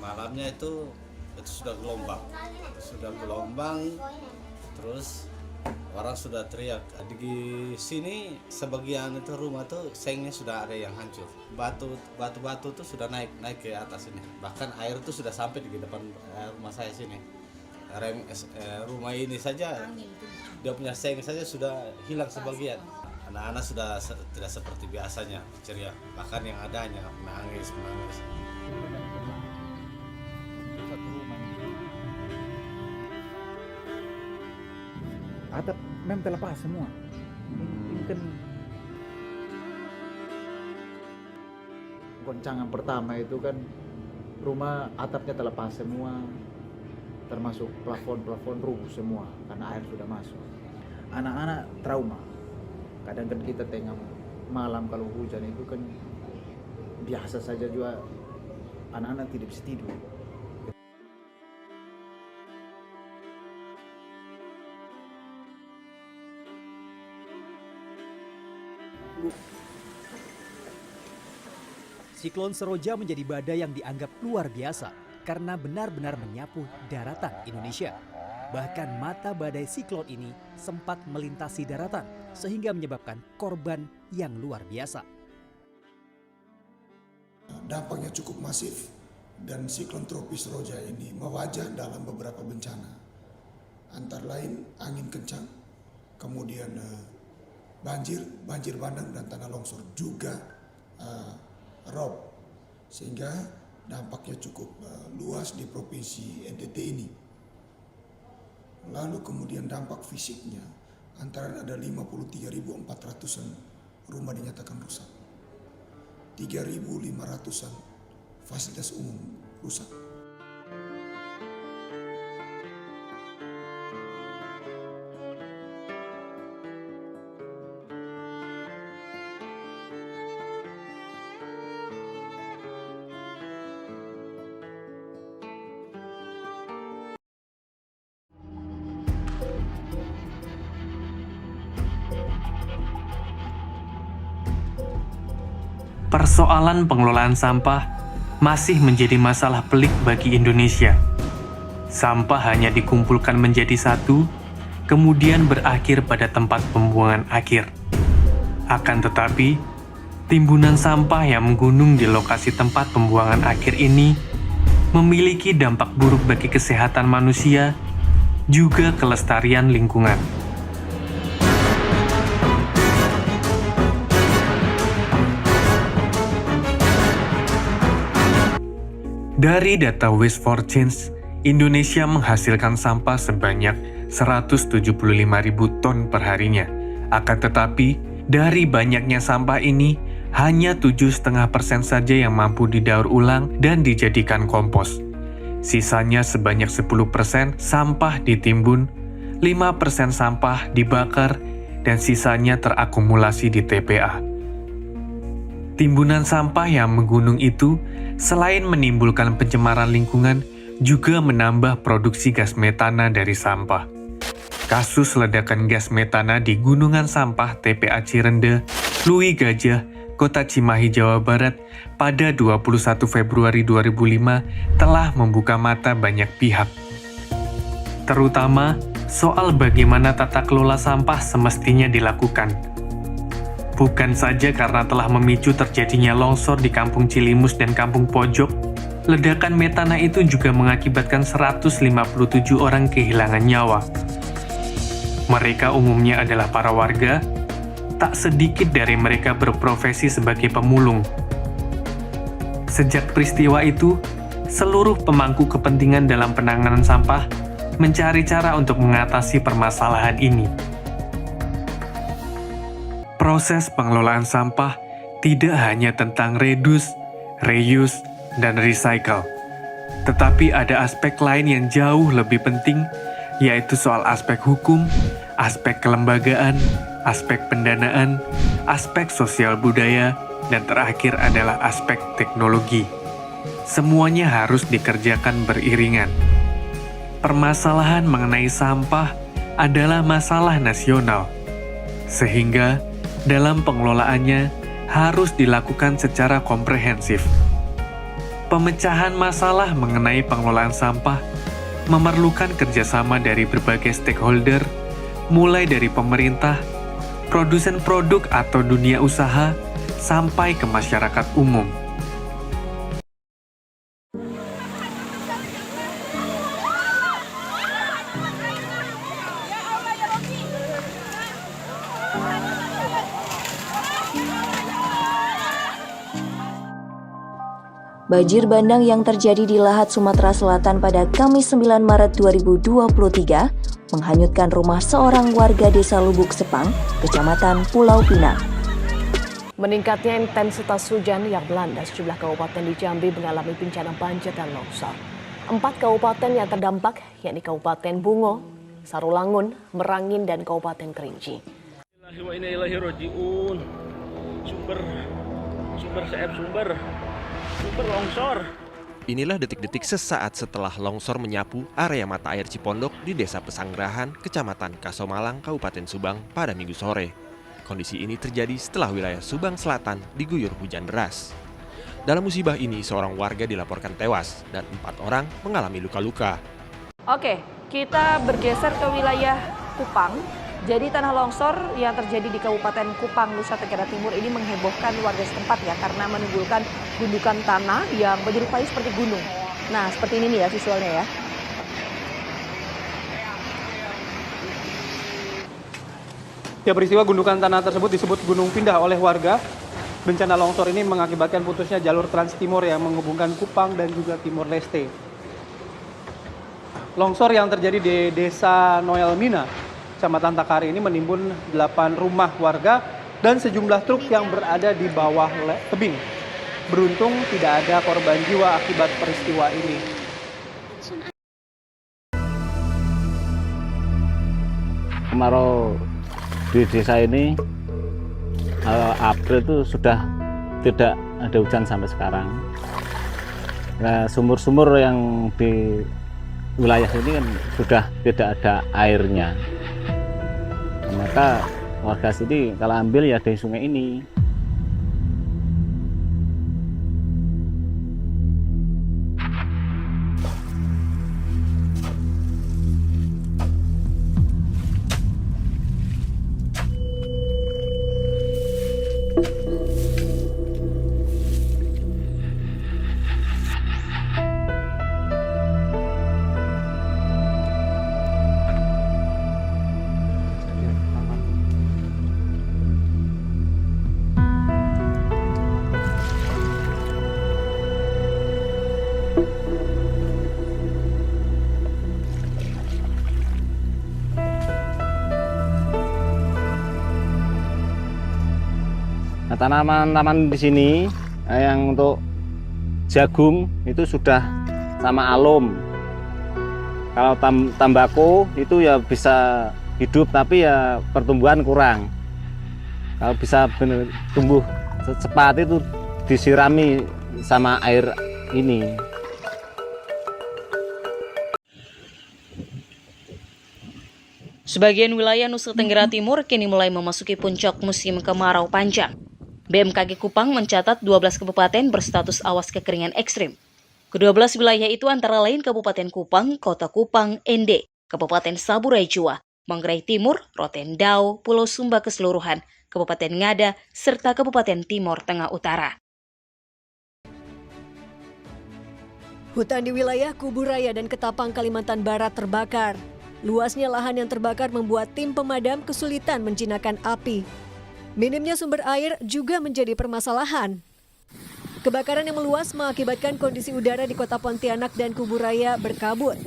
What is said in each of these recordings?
malamnya itu sudah gelombang, terus orang sudah teriak. Di sini sebagian itu rumah tuh sengnya sudah ada yang hancur, batu tuh sudah naik ke atas ini, bahkan air tuh sudah sampai di depan rumah saya sini. Rumah ini saja dia punya seng saja sudah hilang sebagian. Anak-anak sudah tidak seperti biasanya ceria, bahkan yang ada hanya menangis. Atap memang terlepas semua. Ini kan goncangan pertama itu kan rumah atapnya terlepas semua, termasuk plafon rubuh semua karena air sudah masuk. Anak-anak trauma. Kadang kan kita tengah malam kalau hujan itu kan biasa saja juga anak-anak tidak bisa tidur. Siklon Seroja menjadi badai yang dianggap luar biasa karena benar-benar menyapu daratan Indonesia. Bahkan mata badai siklon ini sempat melintasi daratan sehingga menyebabkan korban yang luar biasa. Dampaknya cukup masif dan siklon tropis Roja ini mewajah dalam beberapa bencana. Antara lain angin kencang, kemudian banjir bandang dan tanah longsor, juga rob, sehingga dampaknya cukup luas di provinsi NTT ini. Lalu kemudian dampak fisiknya antara ada 53.400-an rumah dinyatakan rusak, 3.500-an fasilitas umum rusak. Persoalan pengelolaan sampah masih menjadi masalah pelik bagi Indonesia. Sampah hanya dikumpulkan menjadi satu, kemudian berakhir pada tempat pembuangan akhir. Akan tetapi, timbunan sampah yang menggunung di lokasi tempat pembuangan akhir ini memiliki dampak buruk bagi kesehatan manusia, juga kelestarian lingkungan. Dari data Waste for Change, Indonesia menghasilkan sampah sebanyak 175.000 ton perharinya. Akan tetapi, dari banyaknya sampah ini, hanya 7,5% saja yang mampu didaur ulang dan dijadikan kompos. Sisanya sebanyak 10% sampah ditimbun, 5% sampah dibakar, dan sisanya terakumulasi di TPA. Timbunan sampah yang menggunung itu selain menimbulkan pencemaran lingkungan, juga menambah produksi gas metana dari sampah. Kasus ledakan gas metana di gunungan sampah TPA Cirende, Lui Gajah, Kota Cimahi, Jawa Barat pada 21 Februari 2005 telah membuka mata banyak pihak. Terutama soal bagaimana tata kelola sampah semestinya dilakukan. Bukan saja karena telah memicu terjadinya longsor di Kampung Cilimus dan Kampung Pojok, ledakan metana itu juga mengakibatkan 157 orang kehilangan nyawa. Mereka umumnya adalah para warga, tak sedikit dari mereka berprofesi sebagai pemulung. Sejak peristiwa itu, seluruh pemangku kepentingan dalam penanganan sampah mencari cara untuk mengatasi permasalahan ini. Proses pengelolaan sampah tidak hanya tentang reduce, reuse, dan recycle, tetapi ada aspek lain yang jauh lebih penting, yaitu soal aspek hukum, aspek kelembagaan, aspek pendanaan, aspek sosial budaya, dan terakhir adalah aspek teknologi. Semuanya harus dikerjakan beriringan. Permasalahan mengenai sampah adalah masalah nasional, sehingga dalam pengelolaannya harus dilakukan secara komprehensif. Pemecahan masalah mengenai pengelolaan sampah memerlukan kerjasama dari berbagai stakeholder, mulai dari pemerintah, produsen produk atau dunia usaha, sampai ke masyarakat umum. Banjir bandang yang terjadi di Lahat, Sumatera Selatan pada Kamis 9 Maret 2023 menghanyutkan rumah seorang warga desa Lubuk Sepang, Kecamatan Pulau Pinang. Meningkatnya intensitas hujan yang melanda sejumlah kabupaten di Jambi mengalami bencana banjir dan longsor. 4 kabupaten yang terdampak yakni Kabupaten Bungo, Sarulangun, Merangin, dan Kabupaten Kerinci. Sumber longsor. Inilah detik-detik sesaat setelah longsor menyapu area mata air Cipondok di Desa Pesanggerahan, Kecamatan Kasomalang, Kabupaten Subang pada Minggu sore. Kondisi ini terjadi setelah wilayah Subang Selatan diguyur hujan deras. Dalam musibah ini, seorang warga dilaporkan tewas dan 4 orang mengalami luka-luka. Oke, kita bergeser ke wilayah Kupang. Jadi tanah longsor yang terjadi di Kabupaten Kupang, Nusa Tenggara Timur ini menghebohkan warga setempat ya, karena menimbulkan gundukan tanah yang menyerupai seperti gunung. Nah, seperti ini nih ya visualnya ya. Ya, peristiwa gundukan tanah tersebut disebut gunung pindah oleh warga. Bencana longsor ini mengakibatkan putusnya jalur Trans Timur yang menghubungkan Kupang dan juga Timor Leste. Longsor yang terjadi di Desa Noel Mina, Kecamatan Takari ini menimbun 8 rumah warga dan sejumlah truk yang berada di bawah tebing. Beruntung tidak ada korban jiwa akibat peristiwa ini. Kemarau di desa ini April itu sudah tidak ada hujan sampai sekarang. Nah, sumur-sumur yang di wilayah ini kan sudah tidak ada airnya. Maka warga sini kalau ambil ya dari sungai ini. Nah, tanaman-tanaman di sini yang untuk jagung itu sudah sama alum. Kalau tembakau itu ya bisa hidup tapi ya pertumbuhan kurang. Kalau bisa tumbuh cepat itu disirami sama air ini. Sebagian wilayah Nusa Tenggara Timur kini mulai memasuki puncak musim kemarau panjang. BMKG Kupang mencatat 12 kabupaten berstatus awas kekeringan ekstrim. Ke-12 wilayah itu antara lain Kabupaten Kupang, Kota Kupang, Ende, Kabupaten Saburai Jua, Manggarai Timur, Rotendao, Pulau Sumba keseluruhan, Kabupaten Ngada, serta Kabupaten Timor Tengah Utara. Hutan di wilayah Kuburaya dan Ketapang, Kalimantan Barat terbakar. Luasnya lahan yang terbakar membuat tim pemadam kesulitan menjinakkan api. Minimnya sumber air juga menjadi permasalahan. Kebakaran yang meluas mengakibatkan kondisi udara di Kota Pontianak dan Kuburaya berkabut.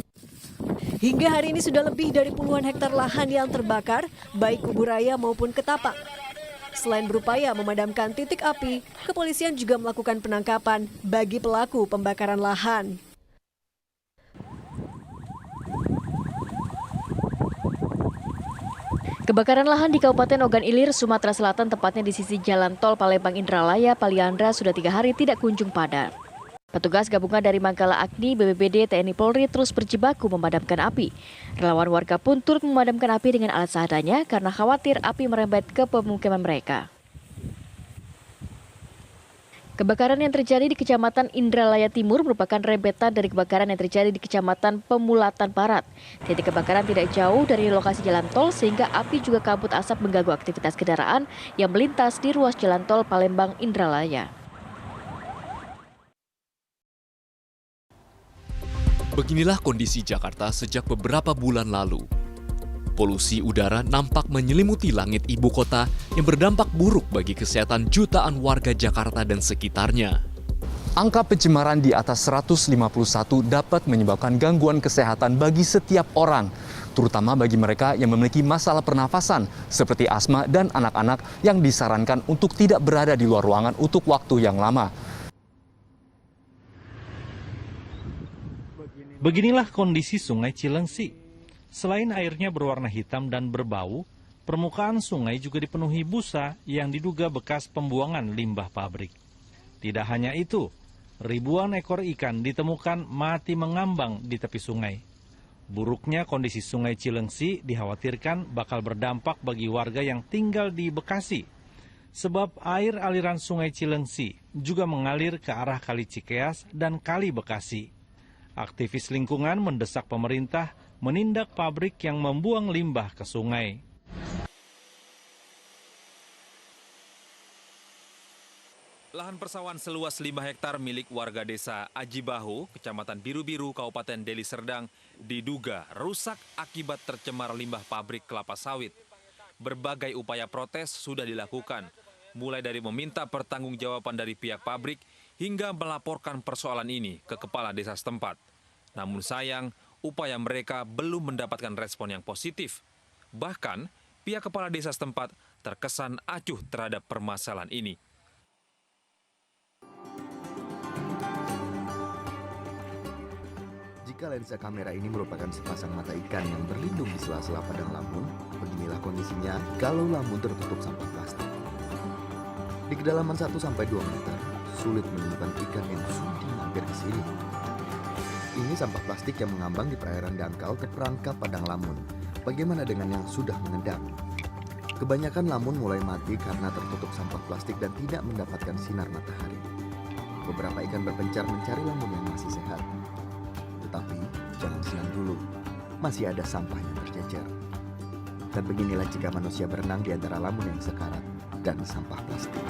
Hingga hari ini sudah lebih dari puluhan hektar lahan yang terbakar, baik Kuburaya maupun Ketapang. Selain berupaya memadamkan titik api, kepolisian juga melakukan penangkapan bagi pelaku pembakaran lahan. Kebakaran lahan di Kabupaten Ogan Ilir, Sumatera Selatan, tepatnya di sisi Jalan Tol Palembang Indralaya, Paliandra, sudah 3 hari tidak kunjung padam. Petugas gabungan dari Manggala Agni, BPBD, TNI Polri terus berjibaku memadamkan api. Relawan warga pun turut memadamkan api dengan alat seadanya karena khawatir api merembet ke pemukiman mereka. Kebakaran yang terjadi di Kecamatan Indralaya Timur merupakan rentetan dari kebakaran yang terjadi di Kecamatan Pemulatan Barat. Titik kebakaran tidak jauh dari lokasi jalan tol sehingga api juga kabut asap mengganggu aktivitas kendaraan yang melintas di ruas jalan tol Palembang Indralaya. Beginilah kondisi Jakarta sejak beberapa bulan lalu. Polusi udara nampak menyelimuti langit ibu kota yang berdampak buruk bagi kesehatan jutaan warga Jakarta dan sekitarnya. Angka pencemaran di atas 151 dapat menyebabkan gangguan kesehatan bagi setiap orang, terutama bagi mereka yang memiliki masalah pernafasan seperti asma dan anak-anak yang disarankan untuk tidak berada di luar ruangan untuk waktu yang lama. Beginilah kondisi Sungai Cilengsi. Selain airnya berwarna hitam dan berbau, permukaan sungai juga dipenuhi busa yang diduga bekas pembuangan limbah pabrik. Tidak hanya itu, ribuan ekor ikan ditemukan mati mengambang di tepi sungai. Buruknya kondisi Sungai Cilengsi dikhawatirkan bakal berdampak bagi warga yang tinggal di Bekasi. Sebab air aliran Sungai Cilengsi juga mengalir ke arah Kali Cikeas dan Kali Bekasi. Aktivis lingkungan mendesak pemerintah menindak pabrik yang membuang limbah ke sungai. Lahan persawahan seluas 5 hektar milik warga desa Ajibahu, Kecamatan Biru-Biru, Kabupaten Deli Serdang, diduga rusak akibat tercemar limbah pabrik kelapa sawit. Berbagai upaya protes sudah dilakukan, mulai dari meminta pertanggungjawaban dari pihak pabrik hingga melaporkan persoalan ini ke kepala desa setempat. Namun sayang, upaya mereka belum mendapatkan respon yang positif. Bahkan, pihak kepala desa setempat terkesan acuh terhadap permasalahan ini. Jika lensa kamera ini merupakan sepasang mata ikan yang berlindung di sela-sela padang lamun, beginilah kondisinya kalau lamun tertutup sampah plastik. Di kedalaman 1-2 meter, sulit menemukan ikan yang sudi mampir ke sini. Ini sampah plastik yang mengambang di perairan dangkal terperangkap padang lamun. Bagaimana dengan yang sudah mengendap? Kebanyakan lamun mulai mati karena tertutup sampah plastik dan tidak mendapatkan sinar matahari. Beberapa ikan berpencar mencari lamun yang masih sehat. Tetapi jangan senang dulu, masih ada sampah yang tercecer. Dan beginilah jika manusia berenang di antara lamun yang sekarat dan sampah plastik.